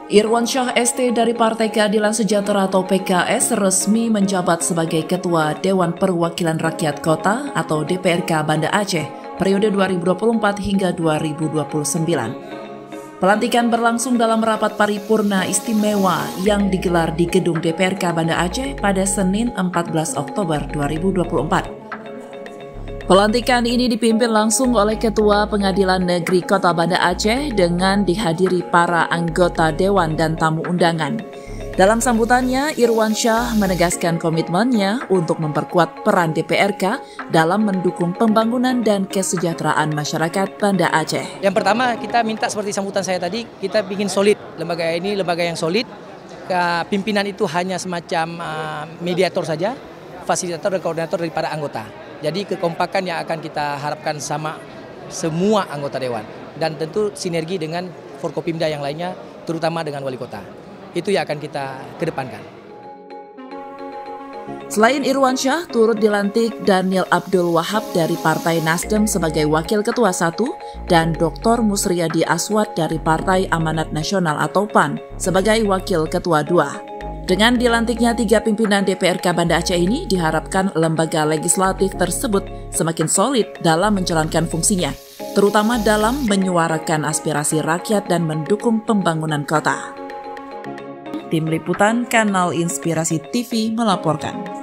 Irwansyah ST dari Partai Keadilan Sejahtera atau PKS resmi menjabat sebagai Ketua Dewan Perwakilan Rakyat Kota atau DPRK Banda Aceh periode 2024 hingga 2029. Pelantikan berlangsung dalam rapat paripurna istimewa yang digelar di gedung DPRK Banda Aceh pada Senin 14 Oktober 2024. Pelantikan ini dipimpin langsung oleh Ketua Pengadilan Negeri Kota Banda Aceh dengan dihadiri para anggota Dewan dan tamu undangan. Dalam sambutannya, Irwansyah menegaskan komitmennya untuk memperkuat peran DPRK dalam mendukung pembangunan dan kesejahteraan masyarakat Banda Aceh. Yang pertama, kita minta seperti sambutan saya tadi, kita bikin solid. Lembaga ini lembaga yang solid, pimpinan itu hanya semacam mediator saja, fasilitator dan koordinator daripada anggota. Jadi kekompakan yang akan kita harapkan sama semua anggota Dewan. Dan tentu sinergi dengan Forkopimda yang lainnya, terutama dengan Wali Kota. Itu yang akan kita kedepankan. Selain Irwansyah, turut dilantik Daniel Abdul Wahab dari Partai Nasdem sebagai Wakil Ketua 1 dan Dr. Musriyadi Aswad dari Partai Amanat Nasional atau PAN sebagai Wakil Ketua 2. Dengan dilantiknya 3 pimpinan DPRK Banda Aceh ini, diharapkan lembaga legislatif tersebut semakin solid dalam menjalankan fungsinya, terutama dalam menyuarakan aspirasi rakyat dan mendukung pembangunan kota. Tim Liputan Kanal Inspirasi TV melaporkan.